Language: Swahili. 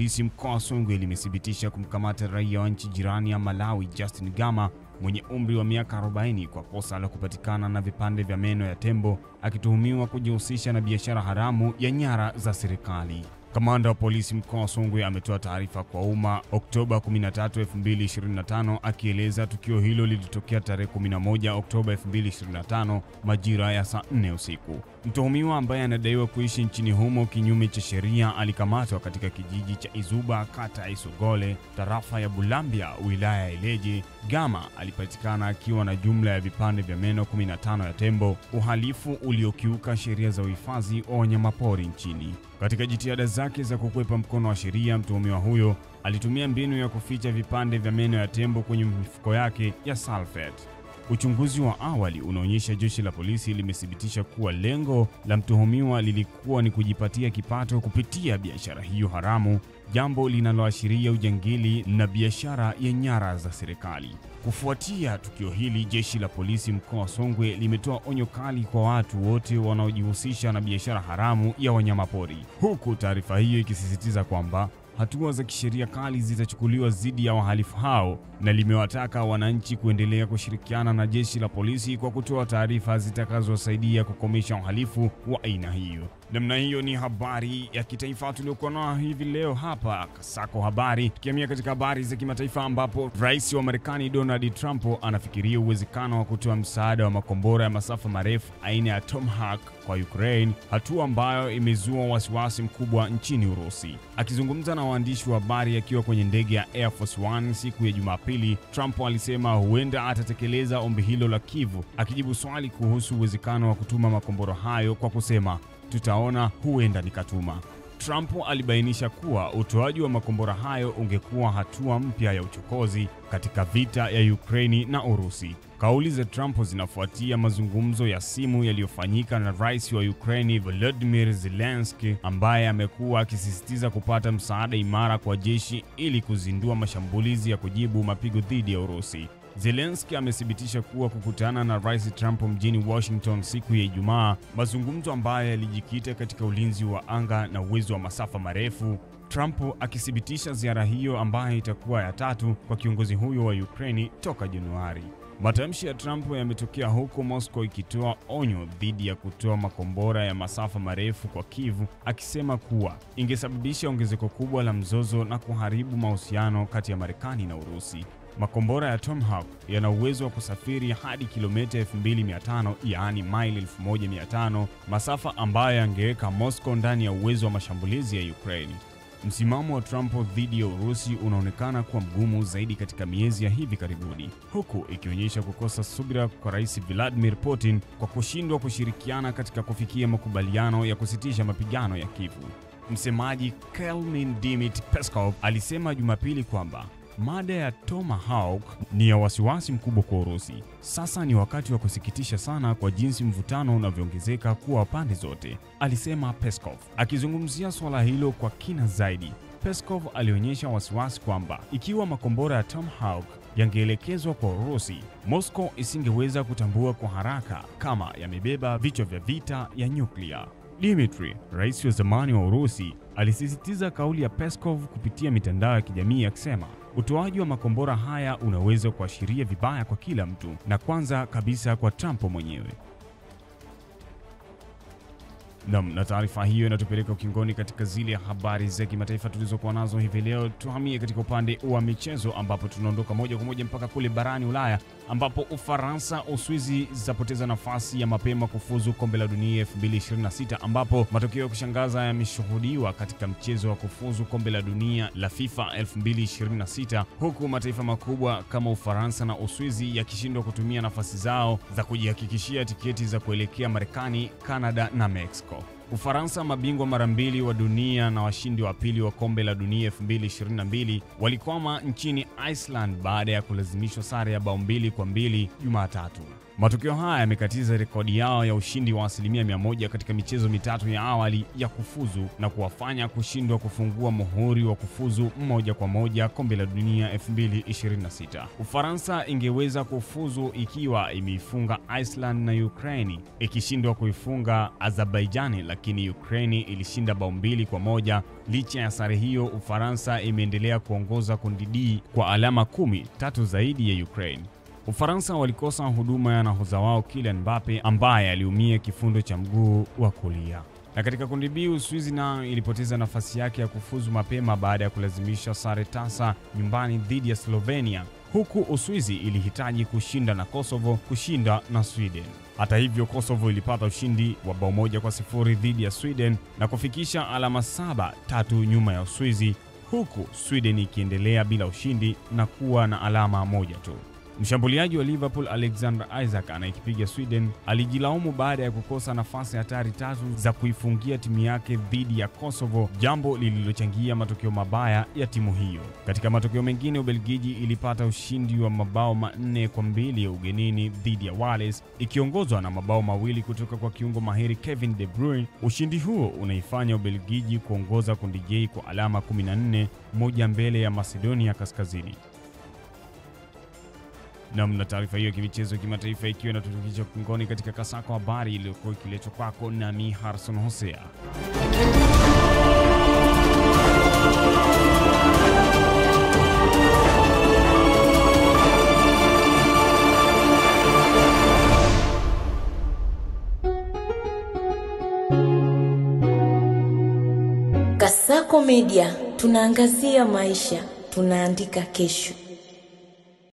polisi mkoa wa Songwe limethibitisha kumkamata raia wa nchi jirani ya Malawi Justin Gama mwenye umri wa miaka 40 kwa kosa la kupatikana na vipande vya meno ya tembo akituhumiwa kujihusisha na biashara haramu ya nyara za serikali. Kamanda wa polisi mkoa wa Songwe ametoa taarifa kwa umma Oktoba 13, 2025 akieleza tukio hilo lilitokea tarehe 11 Oktoba 2025 majira ya saa 4 usiku. Mtuhumiwa ambaye anadaiwa kuishi nchini humo kinyume cha sheria alikamatwa katika kijiji cha Izuba, kata ya Isogole, tarafa ya Bulambia, wilaya ya Ileje. Gama alipatikana akiwa na jumla ya vipande vya meno 15 ya tembo, uhalifu uliokiuka sheria za uhifadhi wa wanyamapori nchini. Katika jitihada zake za kukwepa mkono wa sheria, mtuhumiwa huyo alitumia mbinu ya kuficha vipande vya meno ya tembo kwenye mifuko yake ya sulfate. Uchunguzi wa awali unaonyesha jeshi la polisi limethibitisha kuwa lengo la mtuhumiwa lilikuwa ni kujipatia kipato kupitia biashara hiyo haramu, jambo linaloashiria ujangili na biashara ya nyara za serikali. Kufuatia tukio hili, jeshi la polisi mkoa wa Songwe limetoa onyo kali kwa watu wote wanaojihusisha na biashara haramu ya wanyamapori, huku taarifa hiyo ikisisitiza kwamba hatua za kisheria kali zitachukuliwa dhidi ya wahalifu hao, na limewataka wananchi kuendelea kushirikiana na jeshi la polisi kwa kutoa taarifa zitakazowasaidia kukomesha uhalifu wa aina hiyo. Namna hiyo ni habari ya kitaifa tuliokuwa nayo hivi leo hapa Kasako Habari. Tukihamia katika habari za kimataifa, ambapo Rais wa Marekani Donald Trump anafikiria uwezekano wa kutoa msaada wa makombora ya masafa marefu aina ya Tomahawk kwa Ukraine, hatua ambayo imezua wasiwasi mkubwa nchini Urusi. Akizungumza na waandishi wa habari akiwa kwenye ndege ya Air Force One siku ya Jumapili, Trump alisema huenda atatekeleza ombi hilo la Kyiv, akijibu swali kuhusu uwezekano wa kutuma makombora hayo kwa kusema, "Tutaona, huenda nikatuma." Trump alibainisha kuwa utoaji wa makombora hayo ungekuwa hatua mpya ya uchokozi katika vita ya Ukraine na Urusi. Kauli za Trump zinafuatia mazungumzo ya simu yaliyofanyika na Rais wa Ukraine Volodymyr Zelensky, ambaye amekuwa akisisitiza kupata msaada imara kwa jeshi ili kuzindua mashambulizi ya kujibu mapigo dhidi ya Urusi. Zelensky amethibitisha kuwa kukutana na Rais Trump mjini Washington siku ya Ijumaa, mazungumzo ambayo yalijikita katika ulinzi wa anga na uwezo wa masafa marefu. Trump akithibitisha ziara hiyo ambayo itakuwa ya tatu kwa kiongozi huyo wa Ukraine toka Januari. Matamshi ya Trump yametokea huko Moscow ikitoa onyo dhidi ya kutoa makombora ya masafa marefu kwa Kyiv, akisema kuwa ingesababisha ongezeko kubwa la mzozo na kuharibu mahusiano kati ya Marekani na Urusi. Makombora ya Tomahawk yana uwezo wa kusafiri hadi kilomita 2500, yaani maili 1500, masafa ambayo yangeweka Moscow ndani ya uwezo wa mashambulizi ya Ukraine. Msimamo wa Trump dhidi ya Urusi unaonekana kuwa mgumu zaidi katika miezi ya hivi karibuni, huku ikionyesha kukosa subira kwa Rais Vladimir Putin kwa kushindwa kushirikiana katika kufikia makubaliano ya kusitisha mapigano ya Kyiv. Msemaji Kremlin Dmitry Peskov alisema Jumapili kwamba mada ya Tomahawk ni ya wasiwasi mkubwa kwa Urusi. Sasa ni wakati wa kusikitisha sana kwa jinsi mvutano unavyoongezeka kwa pande zote, alisema Peskov. Akizungumzia swala hilo kwa kina zaidi, Peskov alionyesha wasiwasi kwamba ikiwa makombora ya Tomahawk yangeelekezwa kwa Urusi, Moscow isingeweza kutambua kwa haraka kama yamebeba vichwa vya vita ya nyuklia. Dmitry, rais wa zamani wa Urusi, alisisitiza kauli ya Peskov kupitia mitandao ya kijamii akisema, utoaji wa makombora haya unaweza kuashiria vibaya kwa kila mtu, na kwanza kabisa kwa Trump mwenyewe. Na taarifa hiyo inatupeleka ukingoni katika zile habari za kimataifa tulizokuwa nazo hivi leo. Tuhamie katika upande wa michezo, ambapo tunaondoka moja kwa moja mpaka kule barani Ulaya, ambapo Ufaransa, Uswizi zapoteza nafasi ya mapema kufuzu kombe la dunia 2026, ambapo matokeo ya kushangaza yameshuhudiwa katika mchezo wa kufuzu kombe la dunia la FIFA 2026, huku mataifa makubwa kama Ufaransa na Uswizi yakishindwa kutumia nafasi zao za kujihakikishia tiketi za kuelekea Marekani, Canada na Mexico. Ufaransa, mabingwa mara mbili wa dunia na washindi wa pili wa kombe la dunia 2022, walikwama nchini Iceland baada ya kulazimishwa sare ya bao 2-2 Jumatatu. Matokeo haya yamekatiza rekodi yao ya ushindi wa 100% katika michezo mitatu ya awali ya kufuzu na kuwafanya kushindwa kufungua muhuri wa kufuzu moja kwa moja kombe la dunia 2026. Ufaransa ingeweza kufuzu ikiwa imeifunga Iceland na Ukraine, ikishindwa kuifunga Azerbaijan, lakini Ukraine ilishinda bao 2-1. Licha ya sare hiyo, Ufaransa imeendelea kuongoza kundi D kwa alama 10, tatu zaidi ya Ukraine. Ufaransa walikosa huduma ya nahodha wao Kylian Mbappe ambaye aliumia kifundo cha mguu wa kulia. Na katika kundi B, Uswizi nayo ilipoteza nafasi yake ya kufuzu mapema baada ya kulazimisha sare tasa nyumbani dhidi ya Slovenia, huku Uswizi ilihitaji kushinda na Kosovo kushinda na Sweden. Hata hivyo, Kosovo ilipata ushindi wa bao 1-0 dhidi ya Sweden na kufikisha alama 7-3 nyuma ya Uswizi, huku Sweden ikiendelea bila ushindi na kuwa na alama 1 tu. Mshambuliaji wa Liverpool Alexander Isak anayekipiga Sweden alijilaumu baada ya kukosa nafasi hatari 3 za kuifungia timu yake dhidi ya Kosovo, jambo lililochangia matokeo mabaya ya timu hiyo. Katika matokeo mengine, Ubelgiji ilipata ushindi wa mabao 4-2 ya ugenini dhidi ya Wales, ikiongozwa na mabao 2 kutoka kwa kiungo mahiri Kevin De Bruyne. Ushindi huo unaifanya Ubelgiji kuongoza kundi J kwa alama 14, moja mbele ya Macedonia Kaskazini. Na taarifa hiyo kimichezo kimataifa ikiwa inatufikisha ukingoni katika kasako habari iliyokuwa ikiletwa kwako nami Harrison Hosea. Kasako Media, tunaangazia maisha, tunaandika kesho.